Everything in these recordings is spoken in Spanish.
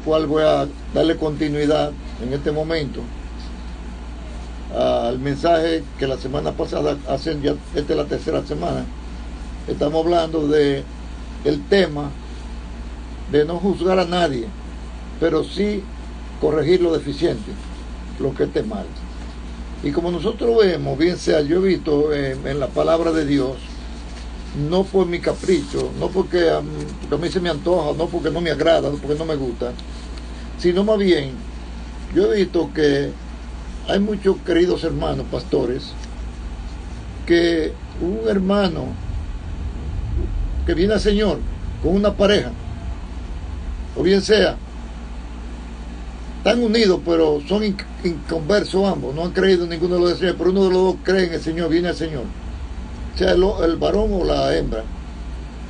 cual voy a darle continuidad en este momento al mensaje que la semana pasada, esta es la tercera semana, estamos hablando de el tema de no juzgar a nadie, pero sí corregir lo deficiente, lo que esté mal. Y como nosotros vemos, bien sea, yo he visto en la palabra de Dios, no por mi capricho, no porque a mí se me antoja, no porque no me agrada, no porque no me gusta, sino más bien, yo he visto que hay muchos queridos hermanos pastores, que un hermano que viene al Señor con una pareja, o bien sea, están unidos, pero son inconversos ambos, no han creído en ninguno de los dos, pero uno de los dos cree en el Señor, viene al Señor, sea el varón o la hembra,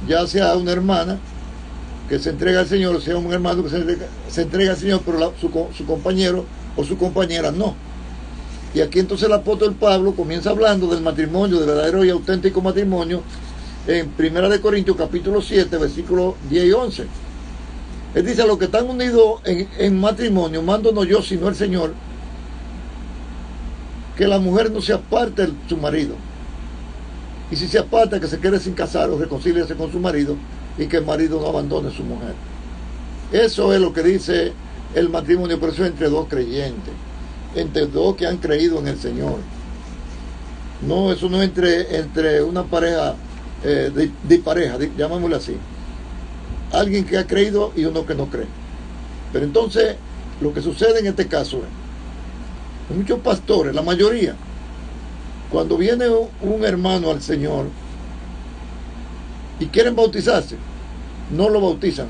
ya sea una hermana que se entrega al Señor, o sea un hermano que se entrega al Señor, pero su compañero o su compañera no. Y aquí entonces el apóstol Pablo comienza hablando del matrimonio, del verdadero y auténtico matrimonio, en 1 Corintios capítulo 7, versículos 10 y 11. Él dice: a los que están unidos en matrimonio, mando no yo, sino el Señor, que la mujer no se aparte de su marido. Y si se aparta, que se quede sin casar o reconcíliese con su marido, y que el marido no abandone a su mujer. Eso es lo que dice el matrimonio, pero eso es entre dos creyentes, entre dos que han creído en el Señor. No, eso no es entre una pareja dispareja, llamémosle así. Alguien que ha creído y uno que no cree. Pero entonces, lo que sucede en este caso es que muchos pastores, la mayoría, cuando viene un hermano al Señor y quieren bautizarse, no lo bautizan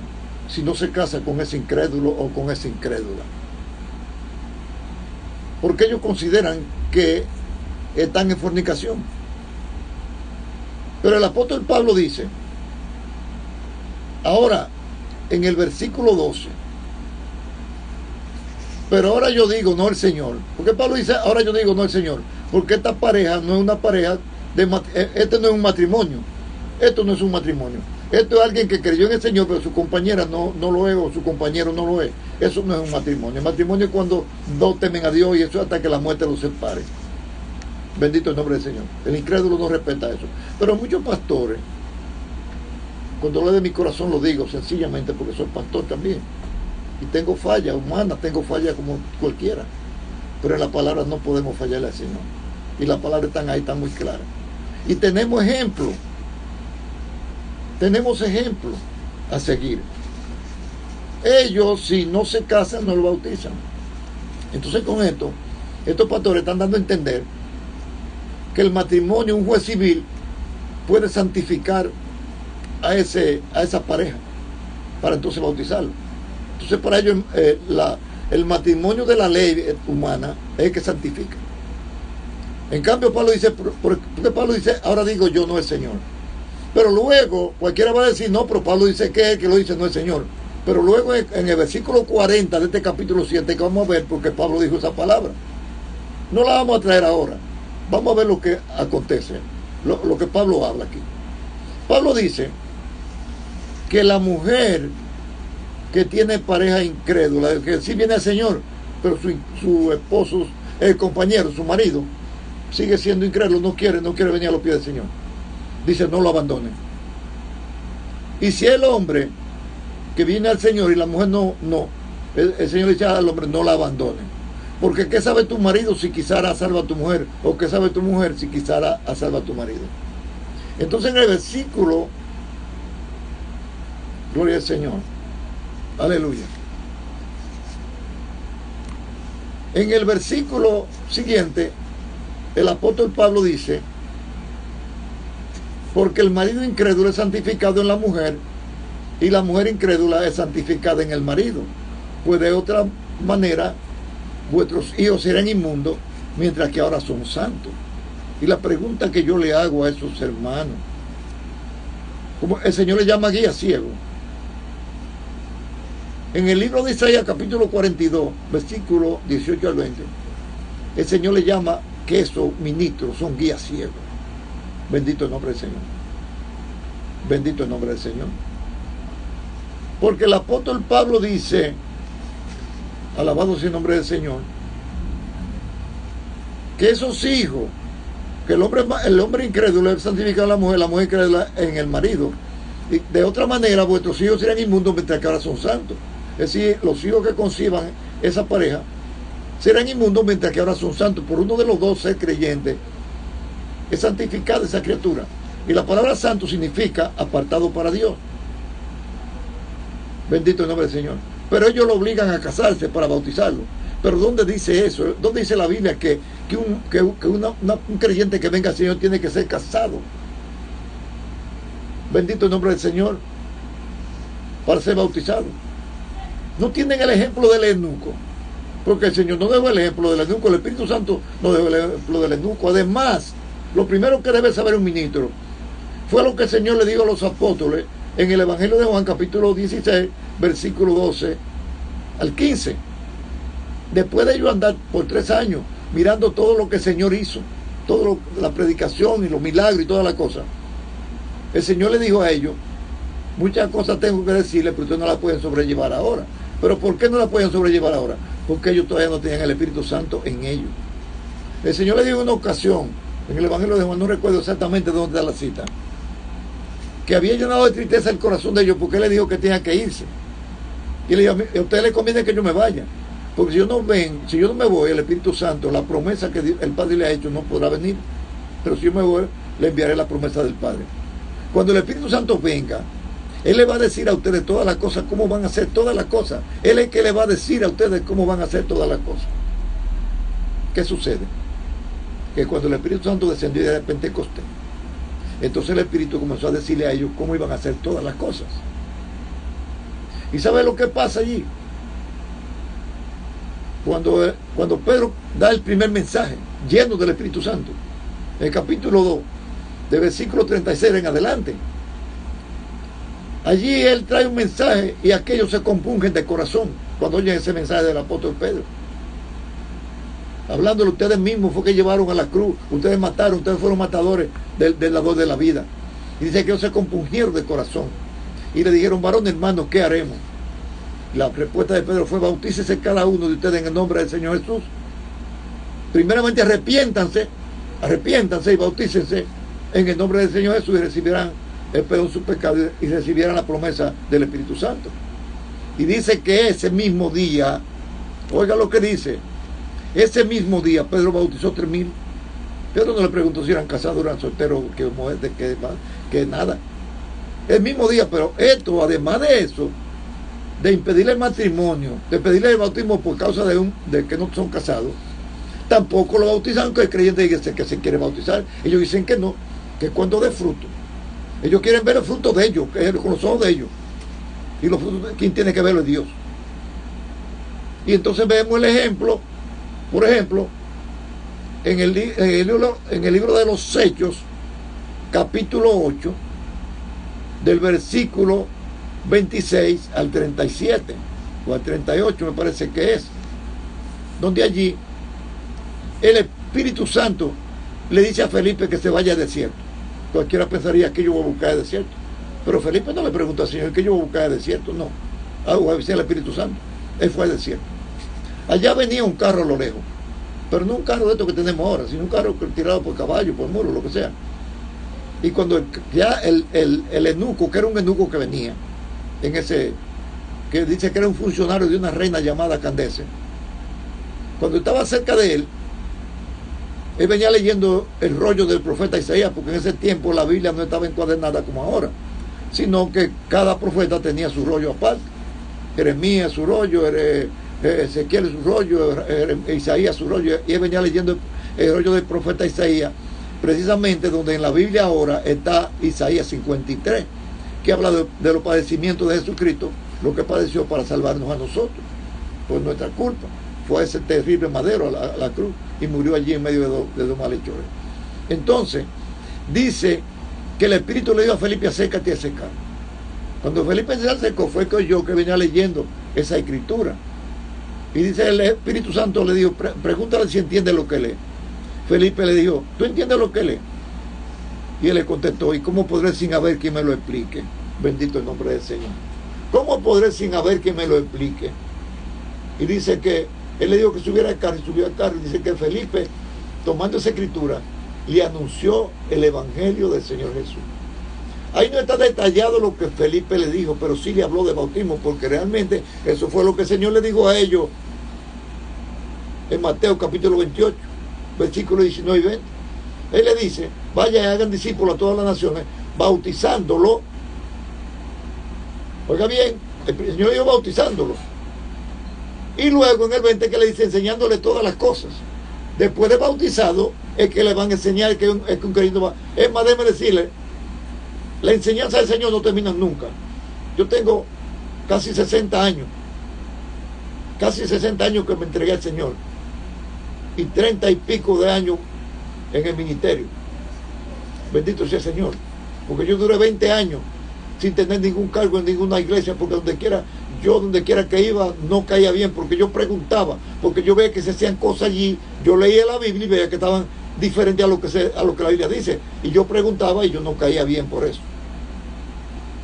si no se casa con ese incrédulo o con esa incrédula, porque ellos consideran que están en fornicación. Pero el apóstol Pablo dice, ahora, en el versículo 12, pero ahora yo digo, no el Señor. Porque Pablo dice, ahora yo digo, no el Señor. Porque esta pareja no es una pareja, este no es un matrimonio. Esto no es un matrimonio. Esto es alguien que creyó en el Señor, pero su compañera no lo es, o su compañero no lo es. Eso no es un matrimonio. El matrimonio es cuando dos temen a Dios, y eso hasta que la muerte los separe. Bendito el nombre del Señor. El incrédulo no respeta eso. Pero muchos pastores, con dolor de mi corazón lo digo, sencillamente porque soy pastor también, y tengo fallas humanas, tengo fallas como cualquiera, pero en la palabra no podemos fallarle al Señor, y las palabras están ahí, están muy claras, y tenemos ejemplos a seguir. Ellos, si no se casan, no lo bautizan. Entonces, con esto, estos pastores están dando a entender que el matrimonio, un juez civil puede santificar a esa pareja para entonces bautizarlo. Entonces, para ellos el matrimonio de la ley humana es el que santifica. En cambio, Pablo dice, porque Pablo dice, ahora digo yo, no el Señor. Pero luego cualquiera va a decir, no, pero Pablo dice que es el que lo dice, no el Señor. Pero luego en el versículo 40 de este capítulo 7, que vamos a ver porque Pablo dijo esa palabra, no la vamos a traer ahora. Vamos a ver lo que acontece, lo que Pablo habla aquí. Pablo dice que la mujer que tiene pareja incrédula, que sí viene al Señor, pero su esposo, el compañero, su marido, sigue siendo incrédulo, no quiere venir a los pies del Señor, dice, no lo abandonen. Y si el hombre que viene al Señor y la mujer no, el Señor le dice al hombre, no la abandonen. Porque ¿qué sabe tu marido si quizá salva a tu mujer? ¿O qué sabe tu mujer si quizá salva a tu marido? Entonces, en el versículo, gloria al Señor, aleluya, en el versículo siguiente, el apóstol Pablo dice, porque el marido incrédulo es santificado en la mujer, y la mujer incrédula es santificada en el marido, pues de otra manera vuestros hijos serán inmundos, mientras que ahora son santos. Y la pregunta que yo le hago a esos hermanos, como el Señor le llama guía ciego, en el libro de Isaías capítulo 42, versículo 18 al 20, el Señor le llama que esos ministros son guías ciegos. Bendito el nombre del Señor. Bendito el nombre del Señor. Porque el apóstol Pablo dice alabado sea el nombre del Señor, que esos hijos, que el hombre incrédulo es santificado en la mujer incrédula en el marido. Y de otra manera, vuestros hijos serán inmundos mientras que ahora son santos. Es decir, los hijos que conciban esa pareja serán inmundos mientras que ahora son santos. Por uno de los dos ser creyente es santificada esa criatura. Y la palabra santo significa apartado para Dios. Bendito el nombre del Señor. Pero ellos lo obligan a casarse para bautizarlo. Pero ¿dónde dice eso? ¿Dónde dice la Biblia que un creyente que venga al Señor tiene que ser casado? Bendito el nombre del Señor, para ser bautizado. No tienen el ejemplo del eunuco, porque el Señor no dejó el ejemplo del eunuco, el Espíritu Santo no dejó el ejemplo del eunuco. Además, lo primero que debe saber un ministro fue lo que el Señor le dijo a los apóstoles en el Evangelio de Juan, capítulo 16, versículo 12 al 15. Después de ellos andar por 3 años mirando todo lo que el Señor hizo, toda la predicación y los milagros y todas las cosas, el Señor le dijo a ellos: muchas cosas tengo que decirles, pero ustedes no las pueden sobrellevar ahora. ¿Pero por qué no las pueden sobrellevar ahora? Porque ellos todavía no tenían el Espíritu Santo en ellos. El Señor le dijo en una ocasión, en el Evangelio de Juan, no recuerdo exactamente dónde está la cita, que había llenado de tristeza el corazón de ellos porque Él le dijo que tenían que irse. Y le dijo: a ustedes les conviene que yo me vaya, porque si yo no me voy, el Espíritu Santo, la promesa que el Padre le ha hecho, no podrá venir. Pero si yo me voy, le enviaré la promesa del Padre. Cuando el Espíritu Santo venga, Él le va a decir a ustedes todas las cosas, cómo van a hacer todas las cosas. Él es el que le va a decir a ustedes cómo van a hacer todas las cosas. ¿Qué sucede? Que cuando el Espíritu Santo descendió de Pentecostés, entonces el Espíritu comenzó a decirle a ellos cómo iban a hacer todas las cosas. ¿Y sabe lo que pasa allí? Cuando Pedro da el primer mensaje, lleno del Espíritu Santo, en el capítulo 2, de versículo 36 en adelante, allí él trae un mensaje y aquellos se compungen de corazón cuando oyen ese mensaje del apóstol Pedro. Hablándole ustedes mismos, fue que llevaron a la cruz, ustedes mataron, ustedes fueron matadores del dador de la vida. Y dice que ellos se compungieron de corazón y le dijeron: varón hermano, ¿qué haremos? La respuesta de Pedro fue: bautícese cada uno de ustedes en el nombre del Señor Jesús. Primeramente arrepiéntanse y bautícense en el nombre del Señor Jesús y recibirán el perdón de sus pecados y recibirán la promesa del Espíritu Santo. Y dice que ese mismo día, oiga lo que dice, ese mismo día Pedro bautizó 3,000. Pedro no le preguntó si eran casados, eran solteros, que nada. El mismo día, pero esto, además de eso, de impedirle el matrimonio, de pedirle el bautismo por causa de que no son casados, tampoco lo bautizan, aunque el creyente dice que se quiere bautizar. Ellos dicen que no, que cuando dé fruto. Ellos quieren ver el fruto de ellos, que es con los ojos de ellos. Y los frutos, ¿quién tiene que verlo? Es Dios. Y entonces vemos el ejemplo, por ejemplo, en el libro de los Hechos, capítulo 8, del versículo 26 al 37, o al 38 me parece que es, donde allí el Espíritu Santo le dice a Felipe que se vaya al desierto. Cualquiera pensaría que yo voy a buscar el desierto, pero Felipe no le pregunta al Señor que yo voy a buscar el desierto, no. Voy a visitar el Espíritu Santo. Él fue al desierto. Allá venía un carro a lo lejos, pero no un carro de estos que tenemos ahora, sino un carro tirado por caballo, por muro, lo que sea. Y cuando ya el eunuco, que era un eunuco que venía en ese, que dice que era un funcionario de una reina llamada Candace, cuando estaba cerca de él venía leyendo el rollo del profeta Isaías, porque en ese tiempo la Biblia no estaba encuadernada como ahora, sino que cada profeta tenía su rollo aparte. Jeremías su rollo, Ezequiel su rollo, Isaías su rollo, y él venía leyendo el rollo del profeta Isaías, precisamente donde en la Biblia ahora está Isaías 53, que habla de los padecimientos de Jesucristo, lo que padeció para salvarnos a nosotros, por nuestra culpa. Fue ese terrible madero a la cruz y murió allí en medio de dos malhechores. Entonces, dice que el Espíritu le dijo a Felipe: acércate a ese carro. Cuando Felipe se acercó, fue que yo que venía leyendo esa escritura. Y dice el Espíritu Santo le dijo: pregúntale si entiende lo que lee. Felipe le dijo: ¿tú entiendes lo que lee? Y él le contestó: ¿y cómo podré sin haber quien me lo explique? Bendito el nombre del Señor. ¿Cómo podré sin haber quien me lo explique? Y dice que él le dijo que subiera al carro y subió al carro. Y dice que Felipe, tomando esa escritura, le anunció el evangelio del Señor Jesús. Ahí no está detallado lo que Felipe le dijo, pero sí le habló de bautismo, porque realmente eso fue lo que el Señor le dijo a ellos en Mateo capítulo 28, versículos 19 y 20. Él le dice, vayan y hagan discípulos a todas las naciones, bautizándolo. Oiga bien, el Señor le dijo bautizándolo. Y luego en el 20 que le dice, enseñándole todas las cosas. Después de bautizado, es que le van a enseñar que un querido va. Es más, déjeme decirle, la enseñanza del Señor no termina nunca. Yo tengo casi 60 años. Casi 60 años que me entregué al Señor. Y 30 y pico de años en el ministerio. Bendito sea el Señor. Porque yo duré 20 años sin tener ningún cargo en ninguna iglesia, porque donde quiera que iba, no caía bien, porque yo preguntaba, porque yo veía que se hacían cosas allí, yo leía la Biblia y veía que estaban diferentes a lo que la Biblia dice, y yo preguntaba y yo no caía bien por eso.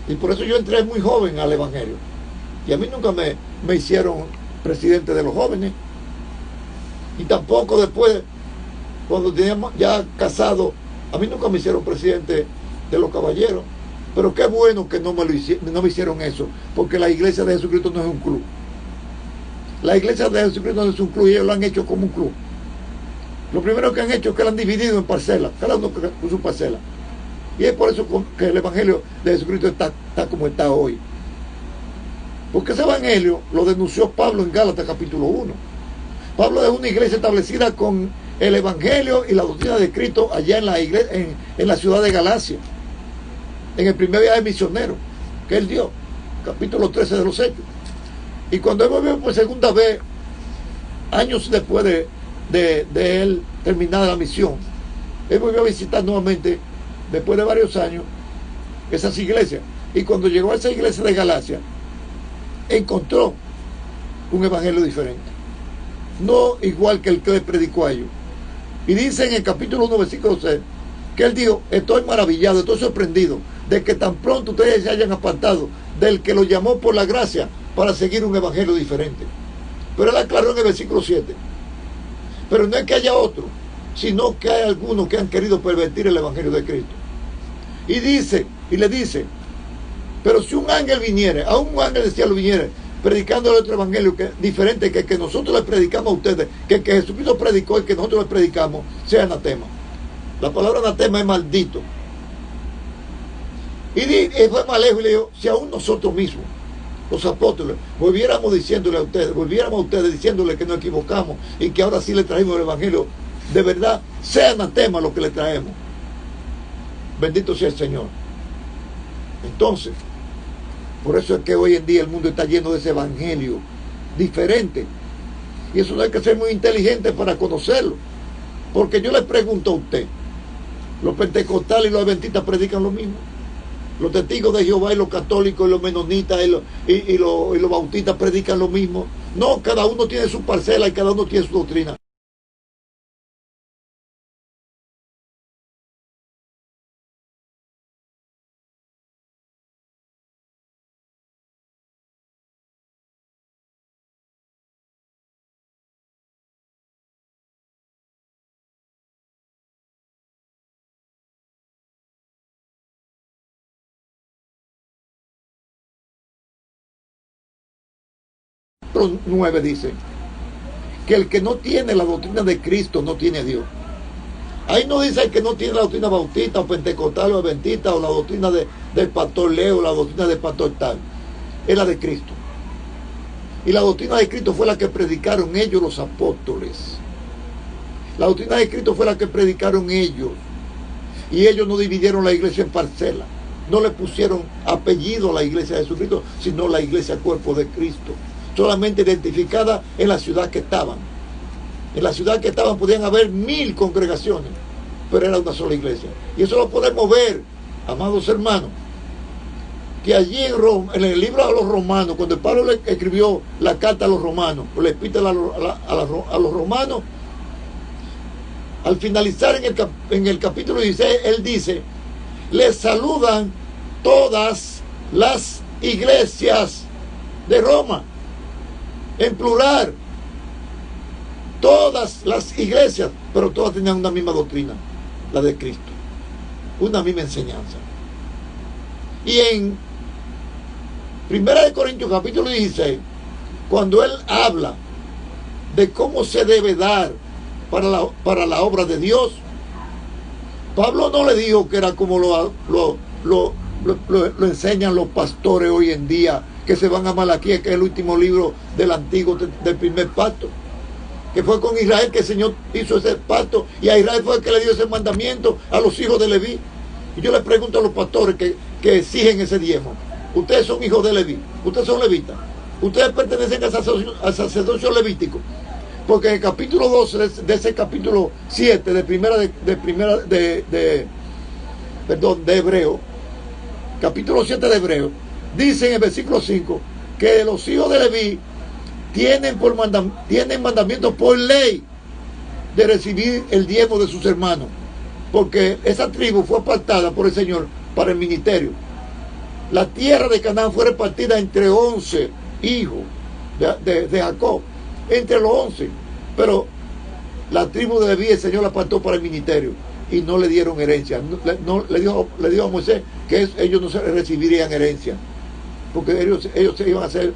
Y por eso yo entré muy joven al Evangelio. Y a mí nunca me hicieron presidente de los jóvenes. Y tampoco después, cuando teníamos ya casado, a mí nunca me hicieron presidente de los caballeros. Pero qué bueno que no me hicieron eso, porque la iglesia de Jesucristo no es un club. La iglesia de Jesucristo no es un club y ellos lo han hecho como un club. Lo primero que han hecho es que lo han dividido en parcelas, cada uno con su parcela. Y es por eso que el evangelio de Jesucristo está como está hoy. Porque ese evangelio lo denunció Pablo en Gálatas capítulo 1. Pablo es una iglesia establecida con el evangelio y la doctrina de Cristo allá en la iglesia, en la ciudad de Galacia, en el primer viaje misionero que él dio, capítulo 13 de los Hechos. Y cuando él volvió por segunda vez, años después de él terminar la misión, él volvió a visitar nuevamente, después de varios años, esas iglesias. Y cuando llegó a esa iglesia de Galacia, encontró un evangelio diferente, no igual que el que le predicó a ellos. Y dice en el capítulo 1, versículo 6, que él dijo, estoy maravillado, estoy sorprendido de que tan pronto ustedes se hayan apartado del que lo llamó por la gracia para seguir un evangelio diferente. Pero él aclaró en el versículo 7, pero no es que haya otro, sino que hay algunos que han querido pervertir el evangelio de Cristo. Y dice, y le dice, pero si un ángel viniere, a un ángel del cielo viniere, predicando otro evangelio diferente que nosotros les predicamos a ustedes, que Jesucristo predicó y que nosotros les predicamos, sea anatema. La palabra anatema es maldito. Y fue más lejos y le dijo, si aún nosotros mismos, los apóstoles, volviéramos a ustedes diciéndole que nos equivocamos y que ahora sí le traemos el evangelio, de verdad, sea anatema lo que le traemos. Bendito sea el Señor. Entonces, por eso es que hoy en día el mundo está lleno de ese evangelio diferente. Y eso no hay que ser muy inteligente para conocerlo. Porque yo le pregunto a usted, los pentecostales y los adventistas predican lo mismo. Los testigos de Jehová y los católicos y los menonitas y los bautistas predican lo mismo. No, cada uno tiene su parcela y cada uno tiene su doctrina. Capítulo 9 dice que el que no tiene la doctrina de Cristo no tiene a Dios. Ahí no dice el que no tiene la doctrina bautista o pentecostal o adventista o la doctrina del pastor Leo, la doctrina del pastor tal. Es la de Cristo. Y la doctrina de Cristo fue la que predicaron ellos, los apóstoles. La doctrina de Cristo fue la que predicaron ellos. Y ellos no dividieron la iglesia en parcelas. No le pusieron apellido a la iglesia de Jesucristo, sino la iglesia cuerpo de Cristo. Solamente identificada en la ciudad que estaban. En la ciudad que estaban podían haber 1000 congregaciones, pero era una sola iglesia. Y eso lo podemos ver, amados hermanos, que allí en el libro a los romanos, cuando Pablo le escribió la carta a los romanos, o la epístola a los romanos, al finalizar en el capítulo 16, él dice, les saludan todas las iglesias de Roma. en plural, todas las iglesias, pero todas tenían una misma doctrina, la de Cristo, una misma enseñanza. Y en 1 Corintios capítulo 16, cuando él habla de cómo se debe dar para la obra de Dios, Pablo no le dijo que era como lo enseñan los pastores hoy en día, que se van a Malaquías, que es el último libro del antiguo, del primer pacto, que fue con Israel que el Señor hizo ese pacto, y a Israel fue el que le dio ese mandamiento a los hijos de Leví. Y yo le pregunto a los pastores que exigen ese diezmo: ustedes son hijos de Leví, ustedes son levitas, ustedes pertenecen al sacerdocio levítico, porque en el capítulo 12 de ese capítulo 7 de Hebreo, capítulo 7 de Hebreo, dice en el versículo 5 que los hijos de Leví tienen mandamientos por ley de recibir el diezmo de sus hermanos, porque esa tribu fue apartada por el Señor para el ministerio. La tierra de Canaán fue repartida entre 11 hijos de Jacob, entre los 11, pero la tribu de Leví el Señor la apartó para el ministerio y no le dieron herencia. Le dijo a Moisés que ellos no recibirían herencia, porque ellos se iban a hacer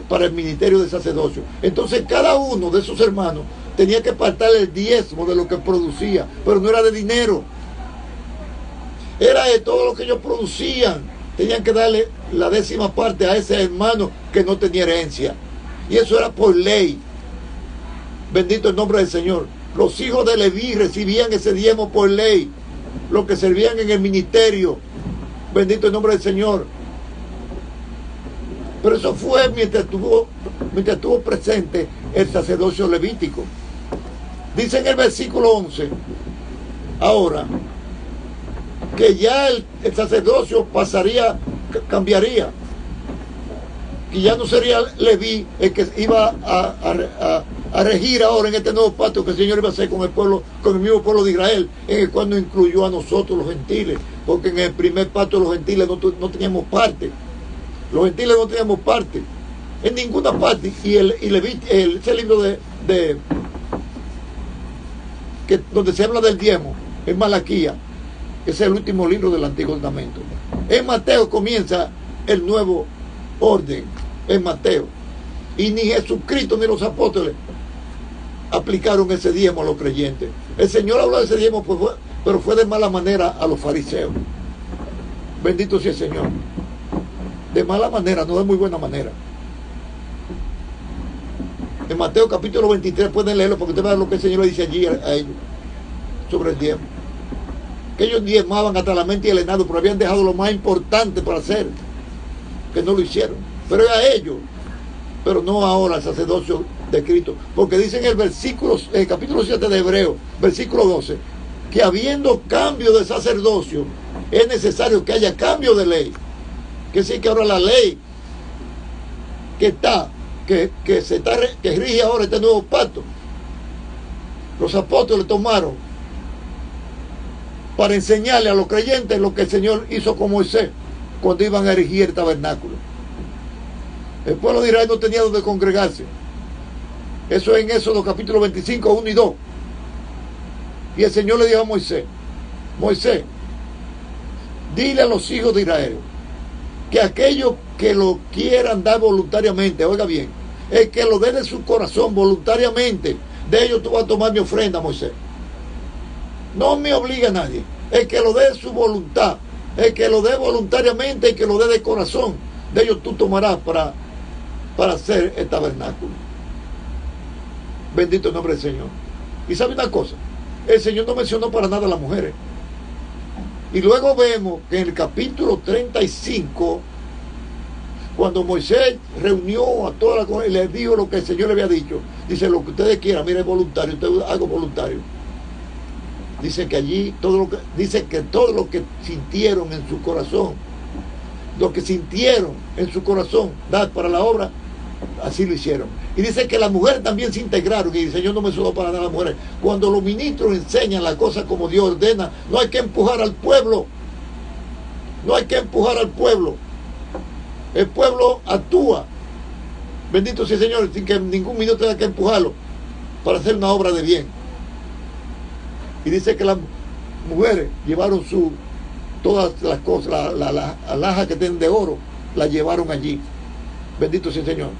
para el ministerio de sacerdocio. Entonces cada uno de sus hermanos tenía que apartarle el diezmo de lo que producía, pero no era de dinero, era de todo lo que ellos producían. Tenían que darle la 10ª parte a ese hermano que no tenía herencia, y eso era por ley. Bendito el nombre del Señor. Los hijos de Leví recibían ese diezmo por ley, los que servían en el ministerio. Bendito el nombre del Señor. Pero eso fue mientras estuvo presente el sacerdocio levítico. Dice en el versículo 11, ahora, que ya el sacerdocio cambiaría, que ya no sería Leví el que iba a regir ahora en este nuevo pacto que el Señor iba a hacer con el pueblo, con el mismo pueblo de Israel, en el cual nos incluyó a nosotros los gentiles, porque en el primer pacto los gentiles no teníamos parte. Los gentiles no teníamos parte en ninguna parte. Y ese libro donde se habla del diezmo, en Malaquías, ese es el último libro del Antiguo Testamento. En Mateo comienza el nuevo orden, en Mateo. Y ni Jesucristo ni los apóstoles aplicaron ese diezmo a los creyentes. El Señor habló de ese diezmo, pero fue de mala manera a los fariseos. Bendito sea el Señor. De mala manera, no de muy buena manera. En Mateo capítulo 23 pueden leerlo, porque ustedes vean lo que el Señor le dice allí a ellos sobre el diezmo. Que ellos diezmaban hasta la mente y el henado, pero habían dejado lo más importante para hacer, que no lo hicieron. Pero a ellos, pero no ahora al sacerdocio de Cristo, porque dice en el capítulo 7 de Hebreo, versículo 12, que habiendo cambio de sacerdocio, es necesario que haya cambio de ley. Que sí, que ahora la ley que rige ahora este nuevo pacto, los apóstoles tomaron para enseñarle a los creyentes lo que el Señor hizo con Moisés cuando iban a erigir el tabernáculo. El pueblo de Israel no tenía donde congregarse. Eso es en Éxodo capítulo 25, 1 y 2. Y el Señor le dijo a Moisés: Moisés, dile a los hijos de Israel que aquellos que lo quieran dar voluntariamente, oiga bien, el que lo dé de su corazón voluntariamente, de ellos tú vas a tomar mi ofrenda, Moisés. No me obliga a nadie. El que lo dé de su voluntad, el que lo dé voluntariamente, el que lo dé de corazón, de ellos tú tomarás para hacer el tabernáculo. Bendito el nombre del Señor. Y sabe una cosa, el Señor no mencionó para nada a las mujeres. Y luego vemos que en el capítulo 35, cuando Moisés reunió a toda la comunidad y les dijo lo que el Señor le había dicho, dice: lo que ustedes quieran, mire, es voluntario, ustedes hago voluntario. Dice que allí todo lo que sintieron en su corazón, dar para la obra, así lo hicieron. Y dice que las mujeres también se integraron, y el Señor no mencionó para nada a las mujeres. Cuando los ministros enseñan las cosas como Dios ordena, no hay que empujar al pueblo. No hay que empujar al pueblo. El pueblo actúa Bendito sea el Señor, sin que ningún minuto tenga que empujarlo para hacer una obra de bien. Y dice que las mujeres llevaron todas las cosas, la alhaja que tienen de oro, la llevaron allí. Bendito sea el Señor.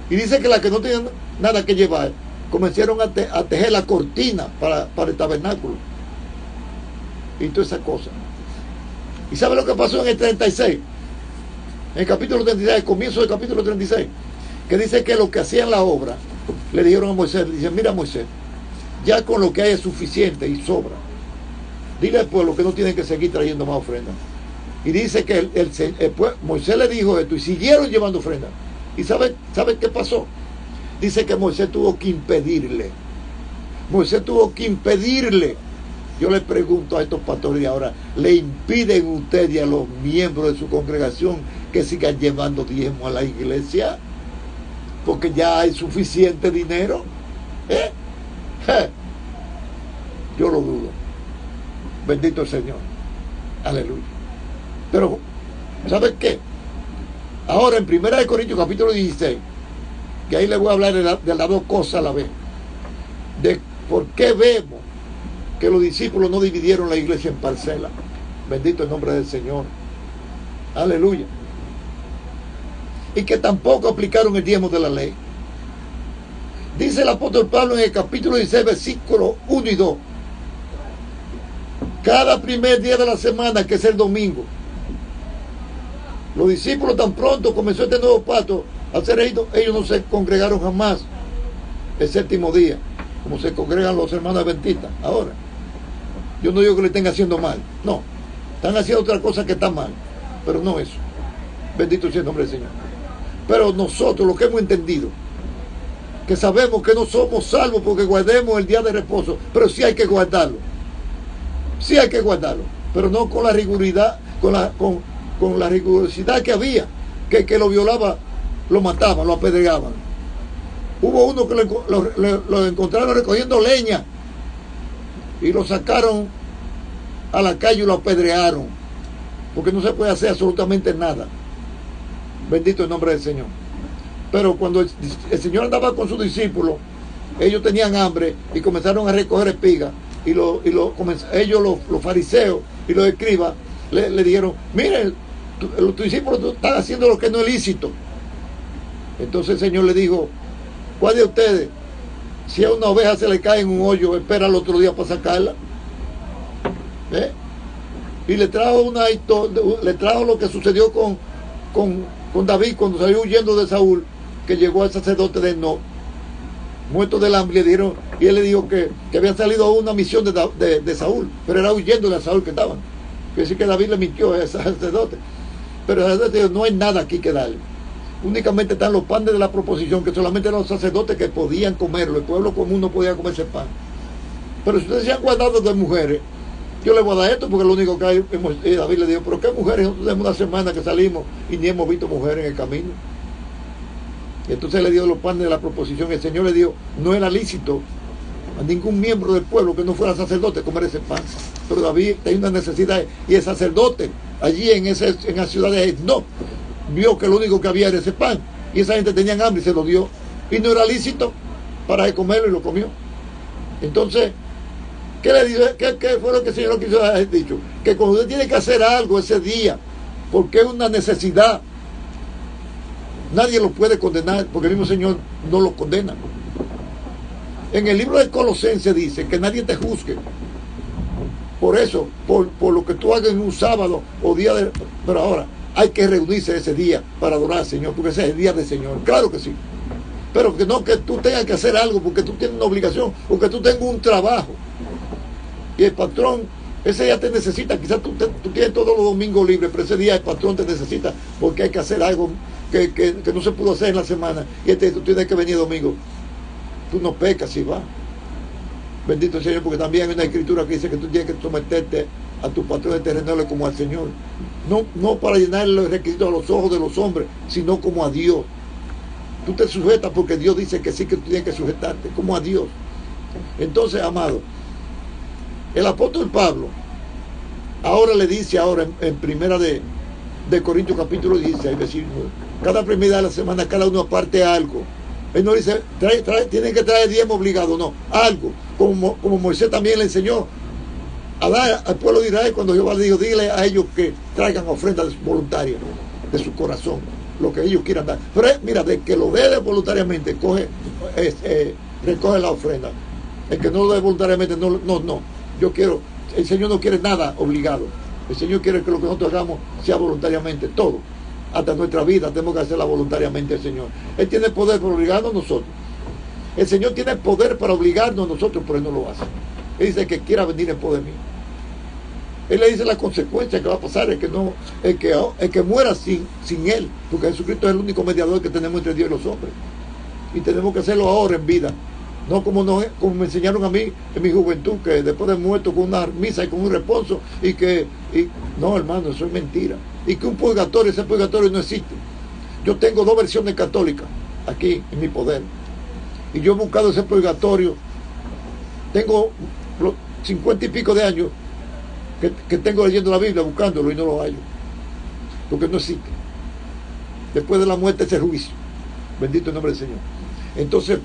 Y dice que las que no tenían nada que llevar, comenzaron a tejer la cortina para el tabernáculo. Y todas esas cosas. ¿Y sabe lo que pasó en el 36? En el capítulo 36, el comienzo del capítulo 36, que dice que los que hacían la obra le dijeron a Moisés, le dicen, mira Moisés, ya con lo que hay es suficiente y sobra. Dile al pueblo que no tienen que seguir trayendo más ofrendas. Y dice que Moisés le dijo esto y siguieron llevando ofrendas. ¿Y sabe qué pasó? Dice que Moisés tuvo que impedirle. Moisés tuvo que impedirle. Yo le pregunto a estos pastores y ahora, ¿le impiden ustedes y a los miembros de su congregación que sigan llevando diezmo a la iglesia? Porque ya hay suficiente dinero. Yo lo dudo. Bendito el Señor. Aleluya. Pero, ¿sabes qué? Ahora en 1 Corintios capítulo 16, que ahí le voy a hablar de las dos cosas a la vez. De por qué vemos que los discípulos no dividieron la iglesia en parcelas. Bendito el nombre del Señor. Aleluya. Y que tampoco aplicaron el diezmo de la ley. Dice el apóstol Pablo en el capítulo 16, versículos 1 y 2. Cada primer día de la semana, que es el domingo, los discípulos tan pronto comenzó este nuevo pacto a ser ellos no se congregaron jamás el séptimo día, como se congregan los hermanos adventistas ahora. Yo no digo que le estén haciendo mal, no, están haciendo otra cosa que está mal, pero no eso. Bendito sea el nombre del Señor. Pero nosotros, lo que hemos entendido, que sabemos que no somos salvos porque guardemos el día de reposo, pero sí hay que guardarlo. Sí hay que guardarlo, pero no con la rigurosidad, con la rigurosidad que había, que lo violaba, lo mataban, lo apedreaban. Hubo uno que lo encontraron recogiendo leña y lo sacaron a la calle y lo apedrearon, porque no se puede hacer absolutamente nada. Bendito el nombre del Señor. Pero cuando el Señor andaba con sus discípulos, ellos tenían hambre y comenzaron a recoger espigas. Y ellos, los fariseos y los escribas, le dijeron, miren, tus discípulos están haciendo lo que no es lícito. Entonces el Señor le dijo, ¿cuál de ustedes, si a una oveja se le cae en un hoyo, espera el otro día para sacarla? Y le trajo lo que sucedió con David cuando salió huyendo de Saúl, que llegó al sacerdote de No, muerto del hambre, y él le dijo que había salido a una misión de Saúl, pero era huyendo de Saúl que estaban. Quiere decir que David le mintió a ese sacerdote. Pero el sacerdote dijo, no hay nada aquí que darle. Únicamente están los panes de la proposición, que solamente eran los sacerdotes que podían comerlo. El pueblo común no podía comer ese pan. Pero si ustedes se han guardado de mujeres, yo les voy a dar esto porque lo único que hay. Y David le dijo, pero ¿qué mujeres? Nosotros tenemos una semana que salimos y ni hemos visto mujeres en el camino. Y entonces le dio los panes de la proposición. El Señor le dijo, no era lícito a ningún miembro del pueblo que no fuera sacerdote comer ese pan. Pero David tenía una necesidad, y el sacerdote allí en la ciudad de No vio que lo único que había era ese pan, y esa gente tenía hambre y se lo dio, y no era lícito para comerlo, y lo comió. Entonces, ¿qué le dijo? ¿Qué fue lo que el Señor quiso haber dicho? Que cuando usted tiene que hacer algo ese día, porque es una necesidad, nadie lo puede condenar, porque el mismo Señor no lo condena. En el libro de Colosenses dice que nadie te juzgue por eso, por lo que tú hagas en un sábado o día de... Pero ahora hay que reunirse ese día para adorar al Señor, porque ese es el día del Señor, claro que sí. Pero que no que tú tengas que hacer algo porque tú tienes una obligación, porque tú tengas un trabajo. Y el patrón, ese día te necesita, quizás tú tienes todos los domingos libres, pero ese día el patrón te necesita porque hay que hacer algo que no se pudo hacer en la semana, y tú tienes que venir domingo. Tú no pecas si vas. Bendito el Señor, porque también hay una escritura que dice que tú tienes que someterte a tu patrón terrenal como al Señor. No para llenar los requisitos a los ojos de los hombres, sino como a Dios. Tú te sujetas porque Dios dice que sí, que tú tienes que sujetarte, como a Dios. Entonces, amado, el apóstol Pablo ahora le dice en primera de Corintios capítulo 16, versículo cada primera de la semana, cada uno aparte algo. Él no dice, tienen que traer diezmo obligado, no, algo. Como Moisés también le enseñó a dar al pueblo de Israel cuando Jehová le dijo, dile a ellos que traigan ofrendas voluntarias de su corazón, lo que ellos quieran dar. Pero mira, de que lo dé voluntariamente, recoge la ofrenda. El que no lo dé voluntariamente, no. Yo quiero, el Señor no quiere nada obligado. El Señor quiere que lo que nosotros hagamos sea voluntariamente, todo. Hasta nuestra vida tenemos que hacerla voluntariamente al Señor. Él tiene poder para obligarnos a nosotros. El Señor tiene poder para obligarnos a nosotros, pero Él no lo hace. Él dice que quiera venir en pos de mí. Él le dice la consecuencia que va a pasar, el que muera sin Él, porque Jesucristo es el único mediador que tenemos entre Dios y los hombres. Y tenemos que hacerlo ahora en vida. No como me enseñaron a mí en mi juventud, que después de muerto con una misa y con un reposo, no, hermano, eso es mentira. Y que un purgatorio, ese purgatorio no existe. Yo tengo 2 versiones católicas aquí en mi poder. Y yo he buscado ese purgatorio. Tengo 50 y pico de años que tengo leyendo la Biblia, buscándolo y no lo hallo. Porque no existe. Después de la muerte ese juicio. Bendito el nombre del Señor. Entonces,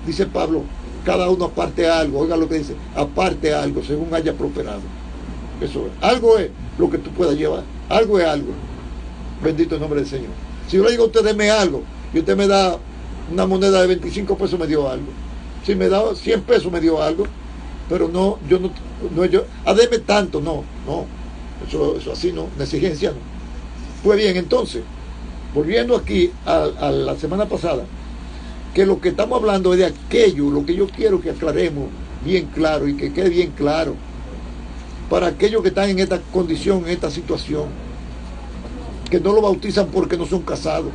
dice Pablo, cada uno aparte algo. Oiga lo que dice, aparte algo, según haya prosperado. Eso es. Algo es lo que tú puedas llevar. Algo es algo. Bendito el nombre del Señor. Si yo le digo a usted, deme algo, y usted me da una moneda de 25 pesos, me dio algo. Si me da 100 pesos, me dio algo. Pero deme tanto, no. Eso así no, una exigencia no. Pues bien, entonces, volviendo aquí a la semana pasada, que lo que estamos hablando es de aquello, lo que yo quiero que aclaremos bien claro y que quede bien claro para aquellos que están en esta condición, en esta situación, que no lo bautizan porque no son casados,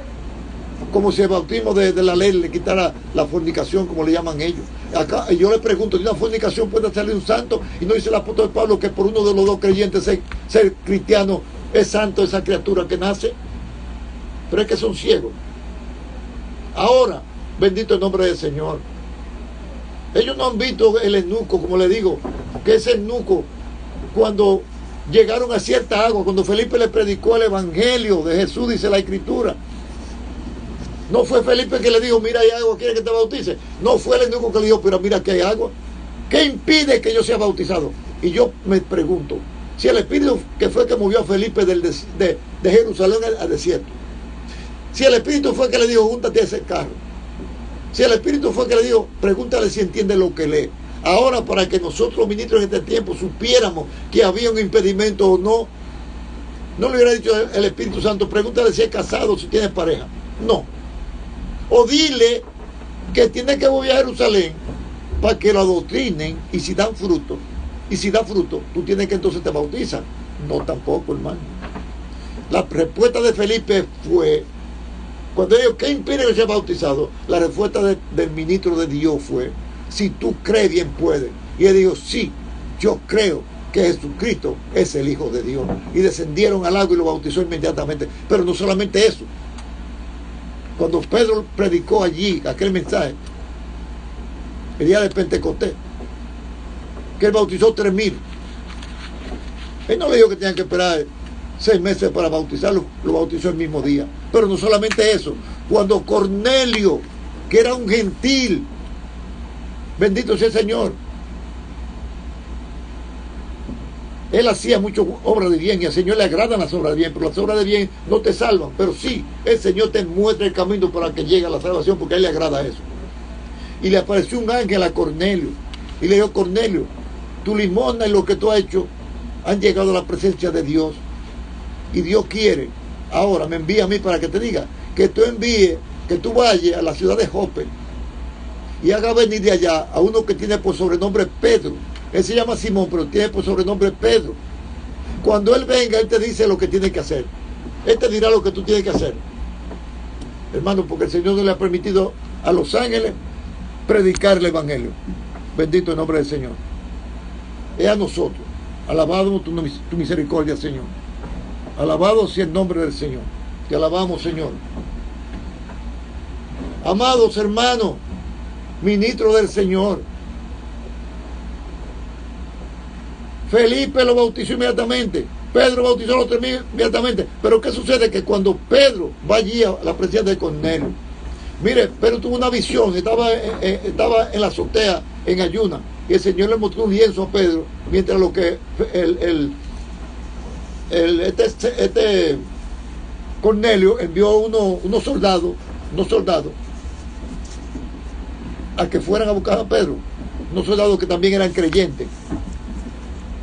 como si el bautismo de la ley le quitara la fornicación, como le llaman ellos. Acá yo le pregunto, ¿de una fornicación puede salir un santo? Y no dice el apóstol Pablo que por uno de los 2 creyentes ser cristiano es santo esa criatura que nace. Pero es que son ciegos. Ahora, bendito el nombre del Señor. Ellos no han visto el eunuco, como le digo, que ese eunuco, cuando llegaron a cierta agua, cuando Felipe le predicó el evangelio de Jesús, dice la Escritura, no fue Felipe que le dijo, mira hay agua, ¿quiere que te bautice? No fue el eunuco que le dijo, pero mira que hay agua. ¿Qué impide que yo sea bautizado? Y yo me pregunto, si el Espíritu que fue que movió a Felipe de Jerusalén al desierto, si el Espíritu fue que le dijo, júntate a ese carro, si el Espíritu fue que le dijo, pregúntale si entiende lo que lee. Ahora, para que nosotros, los ministros en este tiempo, supiéramos que había un impedimento o no, no le hubiera dicho el Espíritu Santo, pregúntale si es casado, si tiene pareja. No. O dile que tiene que volver a Jerusalén para que lo adoctrinen, y si dan fruto, tú tienes que entonces te bautizan. No, tampoco, hermano. La respuesta de Felipe fue, cuando ellos, ¿qué impide que sea bautizado? La respuesta del ministro de Dios fue, si tú crees bien puedes. Y él dijo, sí, yo creo que Jesucristo es el Hijo de Dios. Y descendieron al agua y lo bautizó inmediatamente. Pero no solamente eso. Cuando Pedro predicó allí aquel mensaje, el día de Pentecostés, que él bautizó 3,000. Él no le dijo que tenían que esperar 6 meses para bautizarlo, lo bautizó el mismo día. Pero no solamente eso, cuando Cornelio, que era un gentil, bendito sea el Señor, él hacía muchas obras de bien y al Señor le agradan las obras de bien, pero las obras de bien no te salvan, pero sí, el Señor te muestra el camino para que llegue a la salvación, porque a Él le agrada eso. Y le apareció un ángel a Cornelio y le dijo, Cornelio, tu limosna y lo que tú has hecho han llegado a la presencia de Dios, y Dios quiere, ahora me envía a mí para que te diga, que tú vayas a la ciudad de Jope y haga venir de allá a uno que tiene por sobrenombre Pedro. Él se llama Simón, pero tiene por sobrenombre Pedro. Cuando él venga, él te dice lo que tiene que hacer. Él te dirá lo que tú tienes que hacer, hermano, porque el Señor no le ha permitido a los ángeles predicar el evangelio. Bendito el nombre del Señor. Es a nosotros. Alabado tu misericordia, Señor. Alabado sea el nombre del Señor. Te alabamos, Señor. Amados hermanos, ministros del Señor, Felipe lo bautizó inmediatamente. Pedro bautizó a los 3.000 inmediatamente. Pero ¿qué sucede? Que cuando Pedro va allí a la presencia de Cornelio, mire, Pedro tuvo una visión, estaba en la azotea, en ayuna, y el Señor le mostró un lienzo a Pedro, mientras lo que este Cornelio envió unos soldados a que fueran a buscar a Pedro, unos soldados que también eran creyentes,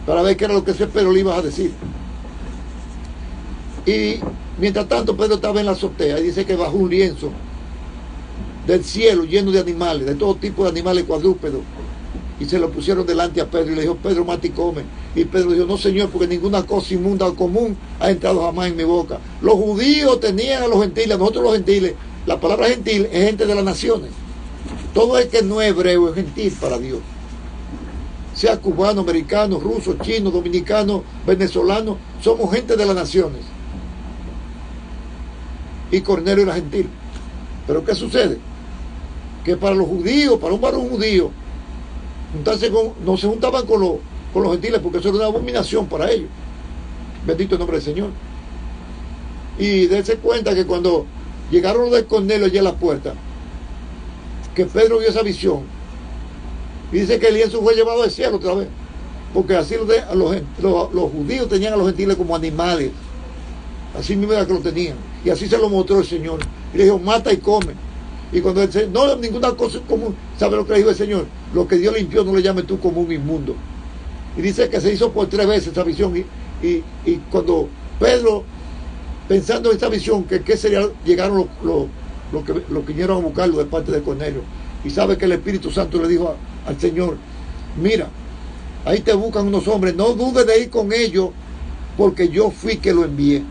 para ver qué era lo que ese Pedro le iba a decir. Y mientras tanto Pedro estaba en la azotea y dice que bajó un lienzo del cielo lleno de animales, de todo tipo de animales cuadrúpedos, y se lo pusieron delante a Pedro y le dijo: Pedro, mate y come. Y Pedro dijo: no, Señor, porque ninguna cosa inmunda o común ha entrado jamás en mi boca. Los judíos tenían a los gentiles, nosotros los gentiles, la palabra gentil es gente de las naciones. Todo el que no es hebreo es gentil para Dios, sea cubano, americano, ruso, chino, dominicano, venezolano, somos gente de las naciones. Y Cornelio era gentil. Pero ¿qué sucede? Que para los judíos, para un varón judío, no se juntaban con los gentiles, porque eso era una abominación para ellos. Bendito el nombre del Señor. Y dése cuenta que cuando llegaron los de Cornelio allí a la puerta, que Pedro vio esa visión, y dice que el lienzo fue llevado al cielo otra vez, porque así los judíos tenían a los gentiles como animales, así mismo era que lo tenían, y así se lo mostró el Señor, y le dijo: mata y come. Y cuando él dice: no, ninguna cosa es común, ¿sabe lo que le dijo el Señor? Lo que Dios limpió no le llames tú como un inmundo. Y dice que se hizo por 3 veces esa visión, y cuando Pedro, pensando en esta visión, que qué sería, llegaron los que vinieron a buscarlo de parte de Cornelio, y sabe que el Espíritu Santo le dijo al Señor: mira, ahí te buscan unos hombres, no dudes de ir con ellos, porque yo fui que lo envié.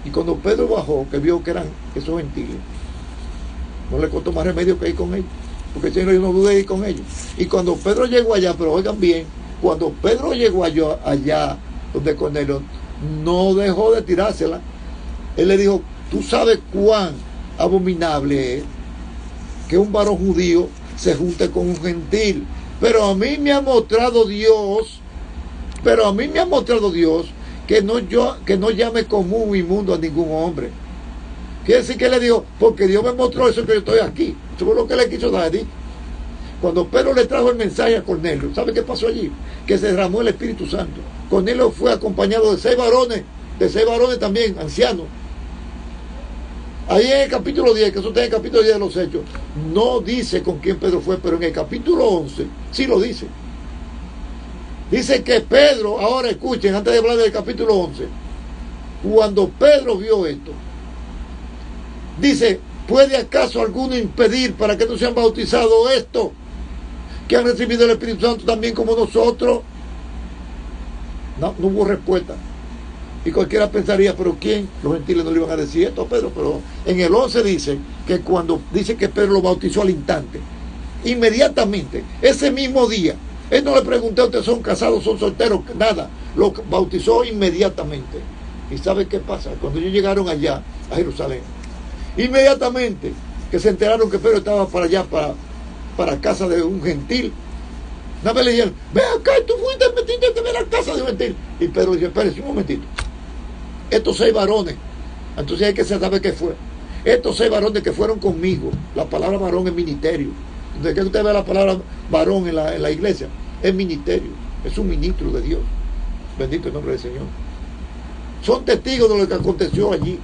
Y cuando Pedro bajó, que vio que eran esos gentiles, no le costó más remedio que ir con ellos, porque el Señor no dude de ir con ellos. Y cuando Pedro llegó allá, pero oigan bien, cuando Pedro llegó allá donde Cornelio, no dejó de tirársela. Él le dijo: tú sabes cuán abominable es que un varón judío se junte con un gentil, pero a mí me ha mostrado Dios que no llame común o inmundo a ningún hombre. Quiere decir que le dijo: porque Dios me mostró eso, que yo estoy aquí. Eso fue lo que le quiso dar. Cuando Pedro le trajo el mensaje a Cornelio, ¿sabe qué pasó allí? Que se derramó el Espíritu Santo. Cornelio fue acompañado de 6 varones también, ancianos. Ahí en el capítulo 10, que eso está en el capítulo 10 de los Hechos, no dice con quién Pedro fue, pero en el capítulo 11 sí lo dice. Dice que Pedro, ahora escuchen, antes de hablar del capítulo 11, cuando Pedro vio esto, dice: ¿puede acaso alguno impedir para que no sean bautizados estos que han recibido el Espíritu Santo también como nosotros? No hubo respuesta. Y cualquiera pensaría: ¿pero quién? Los gentiles no le iban a decir esto a Pedro. Pero en el 11 dice que cuando dice que Pedro lo bautizó al instante, inmediatamente, ese mismo día, él no le preguntó: ¿ustedes son casados, son solteros? Nada, lo bautizó inmediatamente. ¿Y sabe qué pasa? Cuando ellos llegaron allá a Jerusalén, inmediatamente que se enteraron que Pedro estaba para allá, para casa de un gentil, nada más le dijeron: ve acá, tú fuiste metido a ver a casa de un gentil. Y Pedro dice: espérese un momentito, estos 6 varones, entonces hay que saber qué fue. Estos 6 varones que fueron conmigo, la palabra varón es ministerio. Entonces, que usted ve la palabra varón en la iglesia, es ministerio, es un ministro de Dios. Bendito el nombre del Señor. Son testigos de lo que aconteció allí.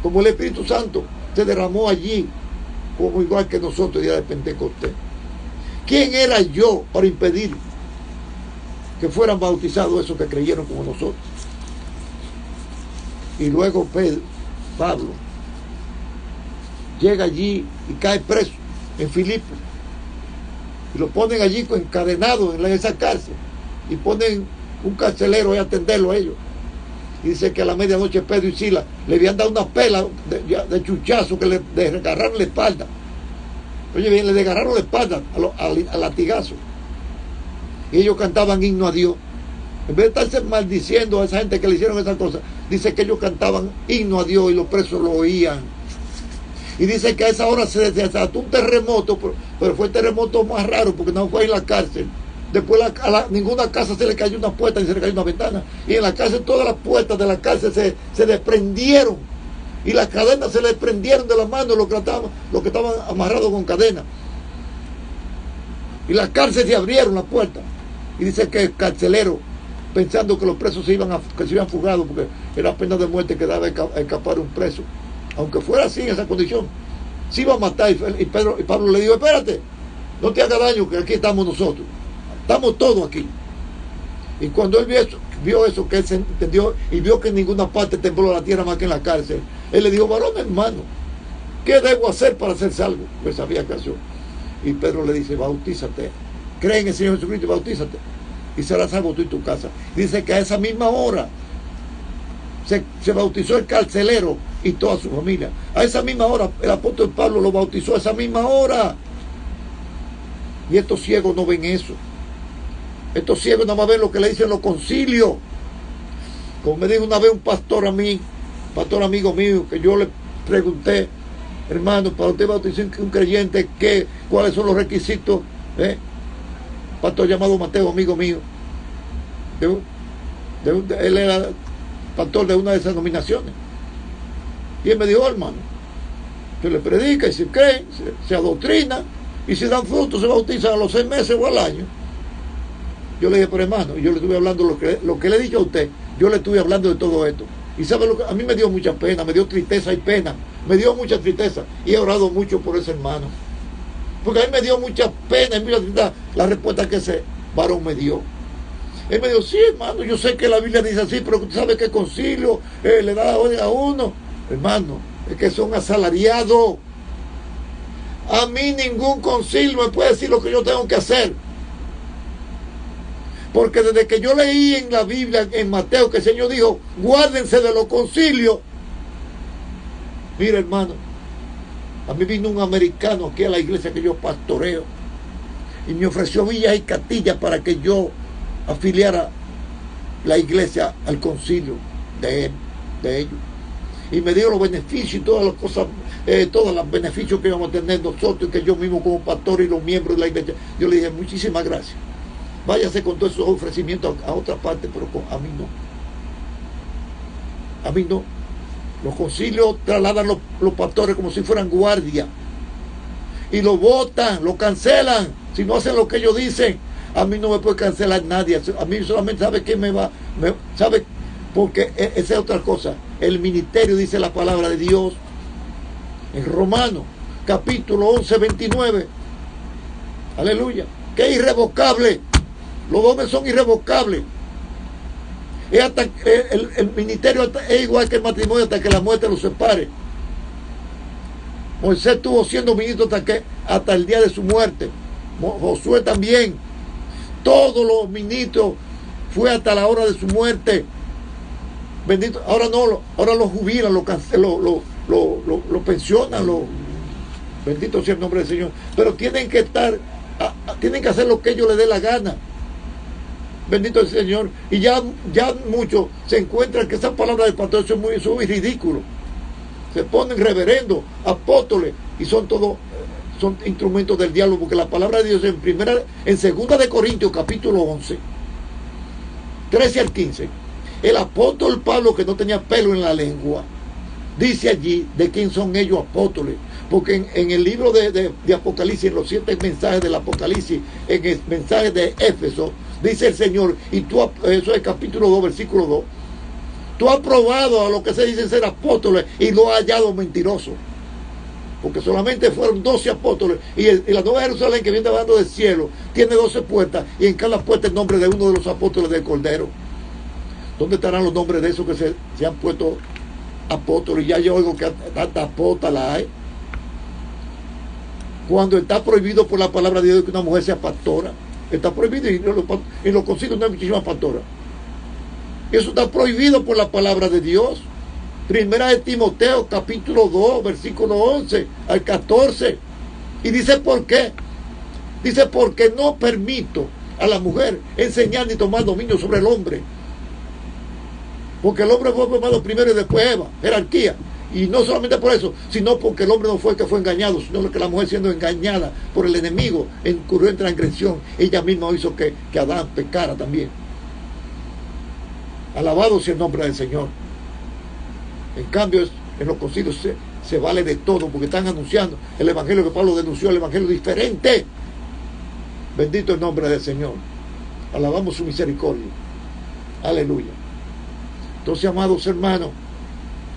Como el Espíritu Santo se derramó allí, como igual que nosotros el día de Pentecostés. ¿Quién era yo para impedir que fueran bautizados esos que creyeron como nosotros? Y luego Pablo llega allí y cae preso en Filipos, y lo ponen allí encadenado en esa cárcel, y ponen un carcelero a atenderlo a ellos. Y dice que a la medianoche Pedro y Silas le habían dado una pela de chuchazo, que le desgarraron la espalda. Oye bien, le desgarraron la espalda al latigazo. Y ellos cantaban himno a Dios. En vez de estarse maldiciendo a esa gente que le hicieron esas cosas, dice que ellos cantaban himno a Dios y los presos lo oían. Y dice que a esa hora se desató un terremoto, pero fue el terremoto más raro, porque no fue en la cárcel, Después ninguna casa se le cayó una puerta ni se le cayó una ventana. Y en la cárcel todas las puertas de la cárcel se desprendieron. Y las cadenas se le desprendieron de las manos los que estaban amarrados con cadenas. Y las cárceles se abrieron las puertas. Y dice que el carcelero, pensando que los presos se iban fugados, porque era pena de muerte que daba escapar un preso, aunque fuera así en esa condición, se iba a matar. Y Pablo le dijo: espérate, no te hagas daño, que aquí estamos nosotros, estamos todos aquí. Y cuando él vio eso, que él se entendió y vio que en ninguna parte tembló la tierra más que en la cárcel, él le dijo: varón hermano, ¿qué debo hacer para ser salvo? Pues sabía que yo. Y Pedro le dice: bautízate, cree en el Señor Jesucristo y bautízate, y serás salvo tú y tu casa. Dice que a esa misma hora se bautizó el carcelero y toda su familia. A esa misma hora el apóstol Pablo lo bautizó, a esa misma hora. Y estos ciegos no ven eso. Estos ciegos nada más ven lo que le dicen los concilios. Como me dijo una vez un pastor amigo mío, que yo le pregunté: hermano, para usted bautizar un creyente, ¿cuáles son los requisitos? Pastor llamado Mateo, amigo mío. Él era pastor de una de esas denominaciones. Y él me dijo: hermano, se le predica y se cree, se adoctrina, y si dan frutos se bautizan a los 6 meses o al año. Yo le dije: pero hermano, yo le estuve hablando lo que le he dicho a usted, yo le estuve hablando de todo esto. Y sabe lo que a mí me dio mucha pena, me dio tristeza y pena, me dio mucha tristeza, y he orado mucho por ese hermano, porque a mí me dio mucha pena y mucha tristeza la respuesta que ese varón me dio. Él me dijo: sí, hermano, yo sé que la Biblia dice así, pero usted sabe que el concilio le da orden a uno. Hermano, es que son asalariados. A mí ningún concilio me puede decir lo que yo tengo que hacer. Porque desde que yo leí en la Biblia, en Mateo, que el Señor dijo: guárdense de los concilios. Mira, hermano, a mí vino un americano aquí a la iglesia que yo pastoreo y me ofreció villas y castillas para que yo afiliara la iglesia al concilio de ellos. Y me dio los beneficios y todas las cosas, todos los beneficios que íbamos a tener nosotros, que yo mismo como pastor y los miembros de la iglesia. Yo le dije: muchísimas gracias. Váyase con todos esos ofrecimientos a otra parte, pero a mí no. A mí no. Los concilios trasladan los pastores como si fueran guardias. Y lo votan, lo cancelan. Si no hacen lo que ellos dicen, a mí no me puede cancelar nadie. A mí solamente sabe quién sabe, porque esa es otra cosa. El ministerio, dice la palabra de Dios en Romanos, capítulo 11, 29. Aleluya. Que es irrevocable. Los dones son irrevocables. El ministerio es igual que el matrimonio hasta que la muerte los separe. Moisés estuvo siendo ministro hasta el día de su muerte. Josué también. Todos los ministros fue hasta la hora de su muerte. Bendito. Ahora no, ahora lo jubilan, lo cancelan, lo pensionan, bendito sea el nombre del Señor. Pero tienen que tienen que hacer lo que ellos les dé la gana. Bendito el Señor. Y ya muchos se encuentran que esas palabras del pastor son muy ridículos. Se ponen reverendos, apóstoles, y son instrumentos del diablo, porque la palabra de Dios en 2 de Corintios capítulo 11, 13 al 15, el apóstol Pablo, que no tenía pelo en la lengua, dice allí de quién son ellos apóstoles. Porque en el libro de Apocalipsis, en los 7 mensajes del Apocalipsis, en el mensaje de Éfeso, dice el Señor, y tú, eso es capítulo 2, versículo 2, tú has probado a los que se dicen ser apóstoles y lo has hallado mentiroso. Porque solamente fueron 12 apóstoles, y la Nueva Jerusalén, que viene bajando del cielo, tiene 12 puertas, y en cada puerta el nombre de uno de los apóstoles del Cordero. ¿Dónde estarán los nombres de esos que se han puesto apóstoles? Ya yo oigo que tantas apóstolas hay. Cuando está prohibido por la palabra de Dios que una mujer sea pastora, está prohibido, y en los concilios no hay muchísimas pastoras. Eso está prohibido por la palabra de Dios. Primera de Timoteo, capítulo 2, versículo 11 al 14. Y dice: ¿por qué? Dice: porque no permito a la mujer enseñar ni tomar dominio sobre el hombre. Porque el hombre fue formado primero y después Eva, jerarquía. Y no solamente por eso, sino porque el hombre no fue el que fue engañado, sino que la mujer siendo engañada por el enemigo, incurrió en transgresión. Ella misma hizo que Adán pecara también. Alabado sea el nombre del Señor. En cambio, en los concilios se vale de todo, porque están anunciando el evangelio que Pablo denunció, el evangelio diferente. Bendito el nombre del Señor. Alabamos su misericordia. Aleluya. Entonces, amados hermanos,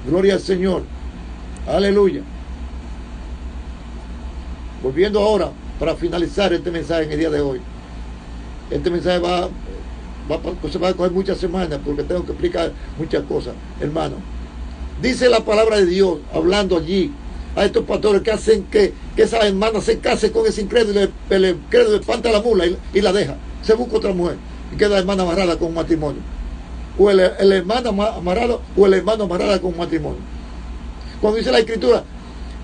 gloria al Señor. Aleluya. Volviendo ahora, para finalizar este mensaje en el día de hoy. Este mensaje se va a coger muchas semanas, porque tengo que explicar muchas cosas, hermano. Dice la palabra de Dios, hablando allí a estos pastores que hacen que esa hermana se case con ese incrédulo, el incrédulo espanta a la mula y la deja, se busca otra mujer y queda la hermana amarrada con un matrimonio, o el hermano amarrado o el hermano amarrada con un matrimonio. Cuando dice la Escritura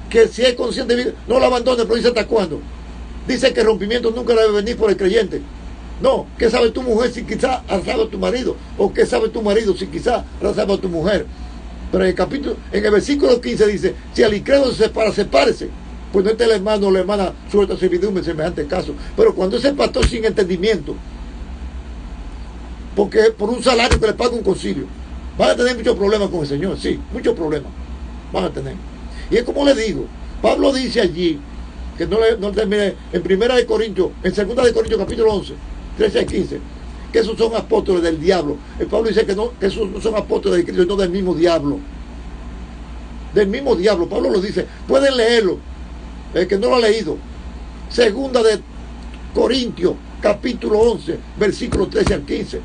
que si es consciente de vida, no lo abandone, pero dice hasta cuándo. Dice que el rompimiento nunca debe venir por el creyente. No, ¿qué sabe tu mujer si quizás arrasaba a tu marido? ¿O qué sabe tu marido si quizás arrasaba a tu mujer? Pero en el versículo 15 dice, si al incrédulo se separa, sepárese. Pues no está el hermano o la hermana suelta servidumbre en semejante caso. Pero cuando ese pastor sin entendimiento, porque por un salario que le paga un concilio, van a tener muchos problemas con el Señor. Sí, muchos problemas van a tener. Y es como le digo, Pablo dice allí, que no termine, en 1 de Corintios, en 2 de Corintios capítulo 11, 13 al 15, que esos son apóstoles del diablo. El Pablo dice que esos no son apóstoles de Cristo, sino del mismo diablo. Del mismo diablo. Pablo lo dice. Pueden leerlo. El que no lo ha leído. 2 de Corintios, capítulo 11, versículos 13 al 15.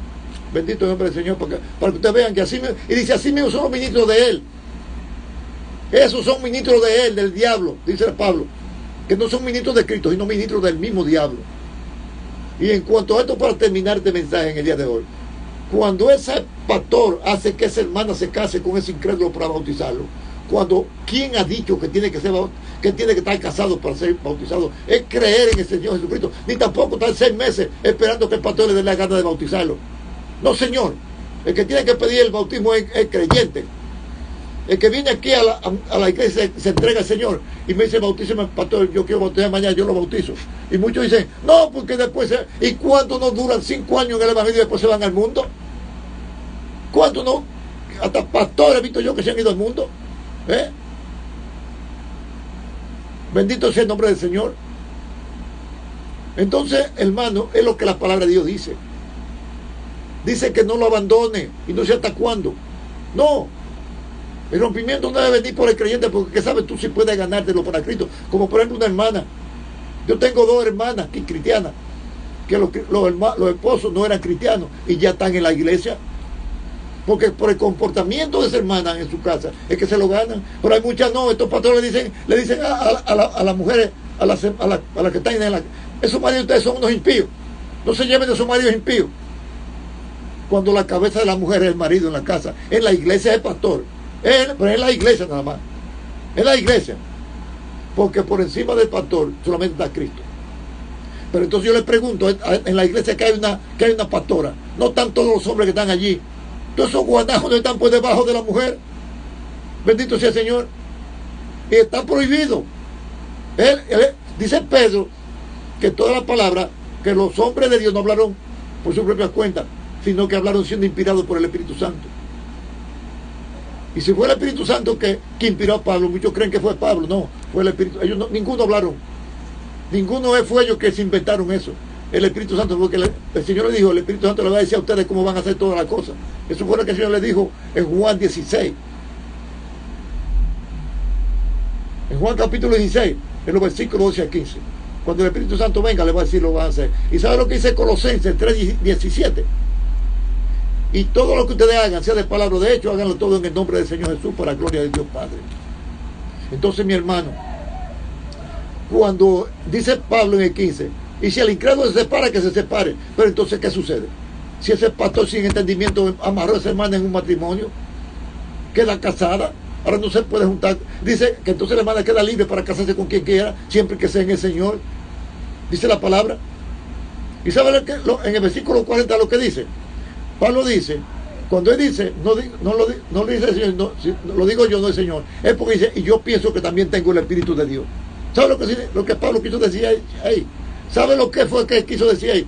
Bendito el nombre del Señor, para que ustedes vean que así, y dice, así mismo son los ministros de Él. Esos son ministros de Él, del diablo, dice Pablo. Que no son ministros de Cristo, sino ministros del mismo diablo. Y en cuanto a esto, para terminar este mensaje en el día de hoy, cuando ese pastor hace que esa hermana se case con ese incrédulo para bautizarlo, ¿quién ha dicho que tiene que estar casado para ser bautizado? Es creer en el Señor Jesucristo, ni tampoco estar 6 meses esperando que el pastor le dé la gana de bautizarlo. No, Señor, el que tiene que pedir el bautismo es creyente. El que viene aquí a la iglesia se entrega al Señor y me dice, bautízame, pastor, yo quiero bautizar mañana, yo lo bautizo. Y muchos dicen, no, porque después, ¿y cuánto no duran 5 años en el evangelio y después se van al mundo? ¿Cuánto no? Hasta pastores he visto yo que se han ido al mundo. Bendito sea el nombre del Señor. Entonces, hermano, es lo que la palabra de Dios dice. Dice que no lo abandone y no sé hasta cuándo. No. El rompimiento no debe venir por el creyente, porque ¿qué sabes tú si puedes ganártelo para Cristo? Como por ejemplo una hermana. Yo tengo 2 hermanas aquí cristianas, que los esposos no eran cristianos y ya están en la iglesia. Porque por el comportamiento de esa hermana en su casa es que se lo ganan. Pero hay muchas no, estos pastores le dicen a las mujeres, a las que están en la... Esos maridos ustedes son unos impíos. No se lleven de esos maridos impíos. Cuando la cabeza de la mujer es el marido en la casa. En la iglesia es el pastor. Pero es la iglesia nada más. Es la iglesia. Porque por encima del pastor solamente está Cristo. Pero entonces yo le pregunto, en la iglesia que hay una pastora, no están todos los hombres que están allí. Todos esos guanajos no están por debajo de la mujer. Bendito sea el Señor. Y está prohibido. Dice Pedro que toda la palabra, que los hombres de Dios no hablaron por su propia cuenta, sino que hablaron siendo inspirados por el Espíritu Santo. Y si fue el Espíritu Santo que inspiró a Pablo, muchos creen que fue Pablo, no, fue el Espíritu. Ellos no, ninguno hablaron. Ninguno fue ellos que se inventaron eso. El Espíritu Santo, porque el Señor le dijo, el Espíritu Santo le va a decir a ustedes cómo van a hacer todas las cosas. Eso fue lo que el Señor le dijo en Juan 16. En Juan capítulo 16, en los versículos 12 a 15. Cuando el Espíritu Santo venga, le va a decir lo van a hacer. ¿Y sabe lo que dice Colosenses 3:17? Y todo lo que ustedes hagan, sea de palabra o de hecho, háganlo todo en el nombre del Señor Jesús, para la gloria de Dios Padre. Entonces, mi hermano, cuando dice Pablo en el 15, y si el incrédulo se separa, que se separe. Pero entonces, ¿qué sucede? Si ese pastor sin entendimiento amarró a esa hermana en un matrimonio, queda casada, ahora no se puede juntar. Dice que entonces la hermana queda libre para casarse con quien quiera, siempre que sea en el Señor. Dice la palabra. ¿Y sabe en el versículo 40 lo que dice? Pablo dice Cuando él dice, no lo dice el Señor, lo digo yo, no el Señor, es porque dice, y yo pienso que también tengo el Espíritu de Dios. ¿Sabe lo que Pablo quiso decir ahí? ¿Sabe lo que fue que quiso decir ahí?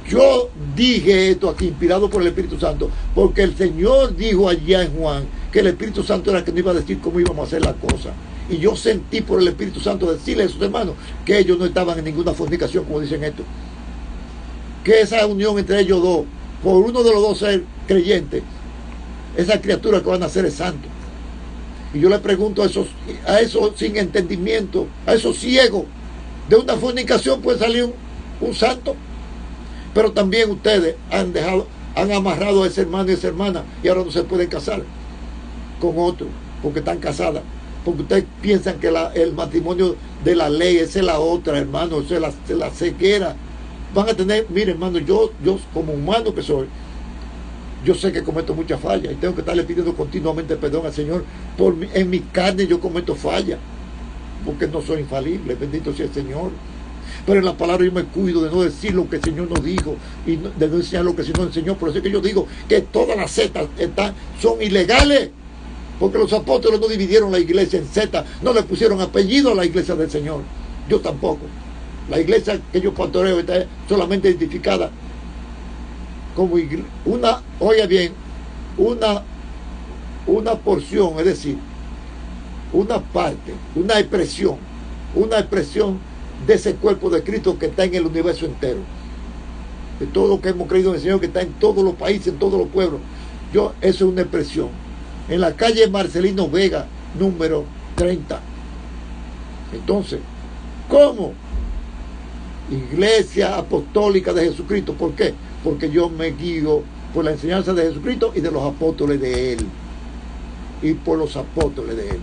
Yo dije esto aquí, inspirado por el Espíritu Santo, porque el Señor dijo allá en Juan que el Espíritu Santo era el que nos iba a decir cómo íbamos a hacer la cosa. Y yo sentí por el Espíritu Santo decirle a sus hermanos que ellos no estaban en ninguna fornicación, como dicen esto. Que esa unión entre ellos dos, por uno de los dos ser creyentes, esa criatura que van a nacer es santo. Y yo le pregunto a esos sin entendimiento, a esos ciegos, de una fornicación puede salir un santo. Pero también ustedes han amarrado a ese hermano y esa hermana y ahora no se pueden casar con otro porque están casadas. Porque ustedes piensan que el matrimonio de la ley es la otra, hermano, es la ceguera. Van a tener, mire, hermano, yo como humano que soy, yo sé que cometo muchas fallas y tengo que estarle pidiendo continuamente perdón al Señor. En mi carne yo cometo fallas, porque no soy infalible, bendito sea el Señor. Pero en la palabra yo me cuido de no decir lo que el Señor nos dijo y de no enseñar lo que el Señor enseñó. Por eso es que yo digo que todas las sectas son ilegales, porque los apóstoles no dividieron la iglesia en sectas, no le pusieron apellido a la iglesia del Señor. Yo tampoco. La iglesia que yo pastoreo está solamente identificada como una, oiga bien, una porción, es decir, una parte, una expresión de ese cuerpo de Cristo que está en el universo entero, de todo lo que hemos creído en el Señor, que está en todos los países, en todos los pueblos. Eso es una expresión. En la calle Marcelino Vega, número 30. Entonces, ¿cómo? Iglesia Apostólica de Jesucristo. ¿Por qué? Porque yo me guío por la enseñanza de Jesucristo y de los apóstoles de Él. Y por los apóstoles de Él.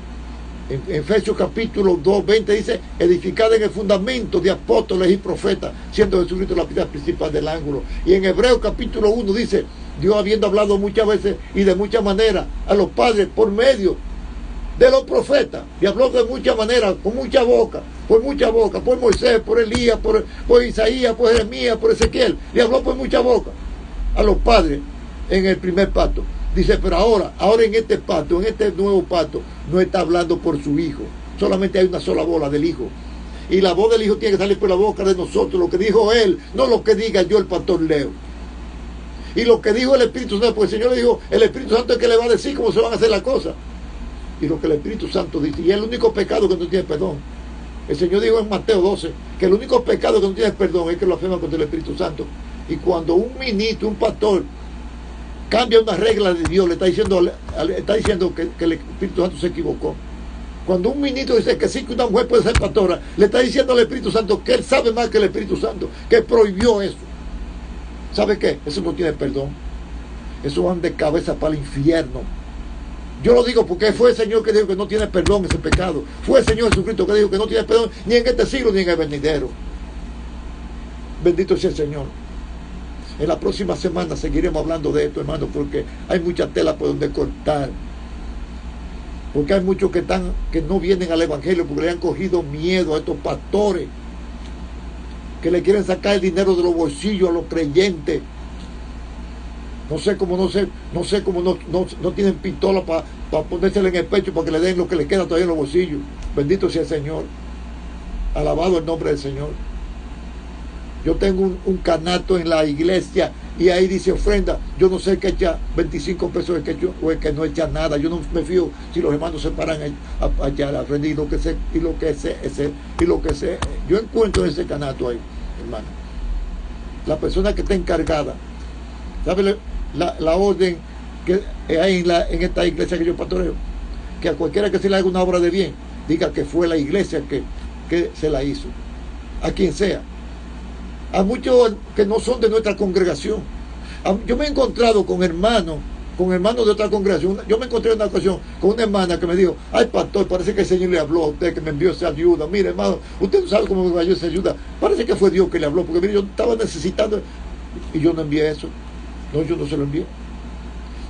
En Efesios capítulo 2, 20 dice, edificada en el fundamento de apóstoles y profetas, siendo Jesucristo la piedra principal del ángulo. Y en Hebreos capítulo 1 dice, Dios habiendo hablado muchas veces y de muchas maneras a los padres por medio de los profetas, y habló de muchas maneras, con mucha boca, por Moisés, por Elías, por Isaías, por Jeremías, por Ezequiel, y habló por mucha boca a los padres en el primer pacto. Dice, pero ahora en este pacto, en este nuevo pacto, no está hablando por su Hijo. Solamente hay una sola voz del Hijo. Y la voz del Hijo tiene que salir por la boca de nosotros, lo que dijo Él, no lo que diga yo, el pastor Leo. Y lo que dijo el Espíritu Santo, porque el Señor le dijo, el Espíritu Santo es que le va a decir cómo se van a hacer las cosas. Y lo que el Espíritu Santo dice, y es el único pecado que no tiene perdón. El Señor dijo en Mateo 12, que el único pecado que no tiene perdón es que lo afirma contra el Espíritu Santo. Y cuando un ministro, un pastor, cambia una regla de Dios, le está diciendo que el Espíritu Santo se equivocó. Cuando un ministro dice que sí, que una mujer puede ser pastora, le está diciendo al Espíritu Santo que él sabe más que el Espíritu Santo, que prohibió eso. ¿Sabe qué? Eso no tiene perdón. Eso van de cabeza para el infierno. Yo lo digo porque fue el Señor que dijo que no tiene perdón ese pecado. Fue el Señor Jesucristo que dijo que no tiene perdón ni en este siglo ni en el venidero. Bendito sea el Señor. En la próxima semana seguiremos hablando de esto, hermano, porque hay mucha tela por donde cortar. Porque hay muchos que no vienen al Evangelio porque le han cogido miedo a estos pastores que le quieren sacar el dinero de los bolsillos a los creyentes. No sé cómo no tienen pistola para ponérsela en el pecho para que le den lo que le queda todavía en los bolsillos. Bendito sea el Señor. Alabado el nombre del Señor. Yo tengo un canasto en la iglesia y ahí dice ofrenda. Yo no sé el que echa 25 pesos o el que no echa nada. Yo no me fío si los hermanos se paran allá a la ofrenda y lo que sé. Yo encuentro ese canasto ahí, hermano. La persona que está encargada, ¿sabe la orden que hay en esta iglesia que yo pastoreo? Que a cualquiera que se le haga una obra de bien, diga que fue la iglesia que se la hizo. A quien sea. A muchos que no son de nuestra congregación. Yo me he encontrado con hermanos de otra congregación. Yo me encontré en una ocasión con una hermana que me dijo, ay pastor, parece que el Señor le habló a usted, que me envió esa ayuda. Mire hermano, usted no sabe cómo me cayó esa ayuda. Parece que fue Dios que le habló, porque mire, yo estaba necesitando y yo no envié eso. No, yo no se lo envié.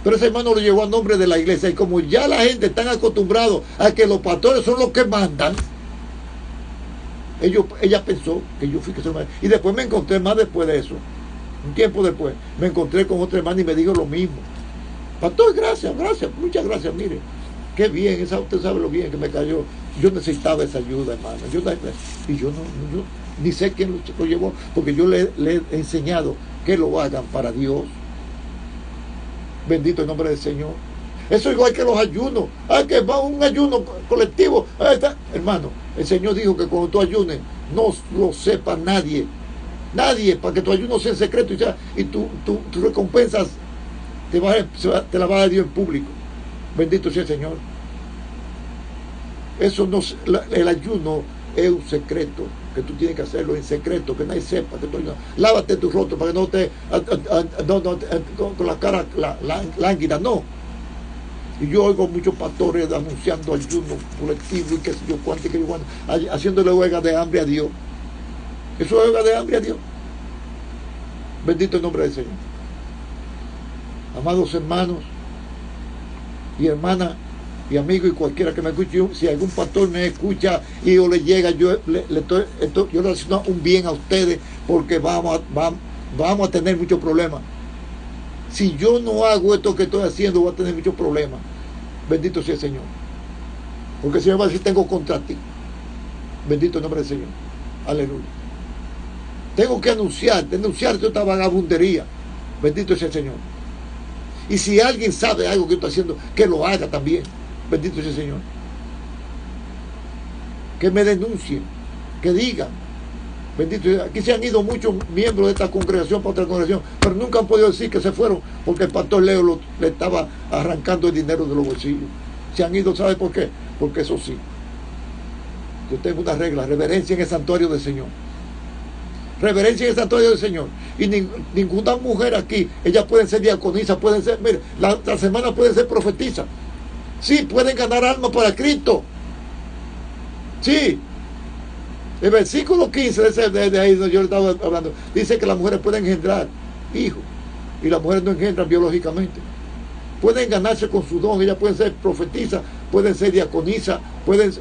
Pero ese hermano lo llevó a nombre de la iglesia. Y como ya la gente está acostumbrada a que los pastores son los que mandan, ella pensó que yo fui que se lo mandé. Y después me encontré, más después de eso, un tiempo después, me encontré con otra hermana y me dijo lo mismo. Pastor, gracias, muchas gracias, mire, qué bien, usted sabe lo bien que me cayó. Yo necesitaba esa ayuda, hermano. Y yo yo ni sé quién lo llevó, porque yo le he enseñado que lo hagan para Dios. Bendito el nombre del Señor. Eso igual que los ayunos. Que va un ayuno colectivo. Hermano, el Señor dijo que cuando tú ayunes, no lo sepa nadie. Nadie, para que tu ayuno sea en secreto y tu recompensas te la va a dar Dios en público. Bendito sea el Señor. Eso no, el ayuno es un secreto, que tú tienes que hacerlo en secreto, que nadie sepa que tú ayunas. Lávate tu rostro para que no te con la cara lánguida, no. Y yo oigo muchos pastores anunciando ayuno colectivo y qué sé yo cuánto, haciéndole huelga de hambre a Dios. Eso es huelga de hambre a Dios. Bendito el nombre del Señor. Amados hermanos y hermanas y amigos y cualquiera que me escuche, si algún pastor me escucha y o le llega, yo le estoy haciendo un bien a ustedes, porque vamos a tener muchos problemas. Si yo no hago esto que estoy haciendo, voy a tener muchos problemas. Bendito sea el Señor. Porque el Señor va a decir, tengo contra ti. Bendito el nombre del Señor. Aleluya. Tengo que denunciar esta vagabundería. Bendito sea el Señor. Y si alguien sabe algo que estoy haciendo, que lo haga también. Bendito sea el Señor. Que me denuncien, que digan. Bendito sea. Aquí se han ido muchos miembros de esta congregación para otra congregación, pero nunca han podido decir que se fueron, porque el pastor Leo le estaba arrancando el dinero de los bolsillos. Se han ido, ¿sabe por qué? Porque eso sí. Yo tengo una regla: reverencia en el santuario del Señor. Reverencia en el santuario del Señor. Y ninguna mujer aquí, ellas pueden ser diaconisas, pueden ser, mire, la semana pueden ser profetizas. Sí, pueden ganar almas para Cristo. Sí. El versículo 15 de ahí donde yo le estaba hablando, dice que las mujeres pueden engendrar hijos, y las mujeres no engendran biológicamente. Pueden ganarse con su don, ellas pueden ser profetizas, pueden ser diaconisas, pueden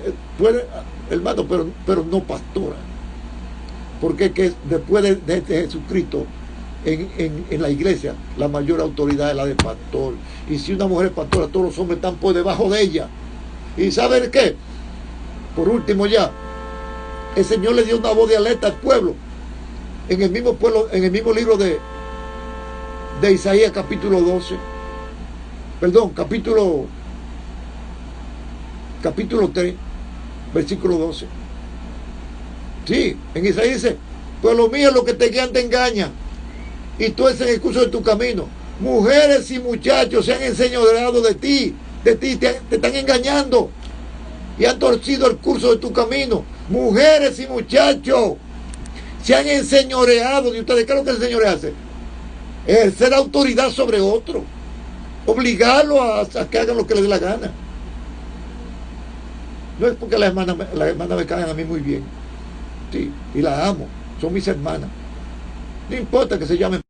hermano, pero no pastoras. Porque que después de Jesucristo en la iglesia, la mayor autoridad es la de pastor. Y si una mujer es pastora, todos los hombres están por debajo de ella. ¿Y saben qué? Por último ya, el Señor le dio una voz de alerta al pueblo. En el mismo libro de Isaías, capítulo 12. Perdón, capítulo 3, versículo 12. Sí, en Isaías dice, pueblo mío, lo que te guían te engañan, y tú es en el curso de tu camino. Mujeres y muchachos se han enseñoreado de ti, te están engañando y han torcido el curso de tu camino. Mujeres y muchachos se han enseñoreado de ustedes. ¿Qué es lo que el Señor hace? Ejercer autoridad sobre otro, obligarlo a que hagan lo que les dé la gana. No es porque las hermanas me caen a mí muy bien, sí, y las amo, son mis hermanas. No importa que se llamen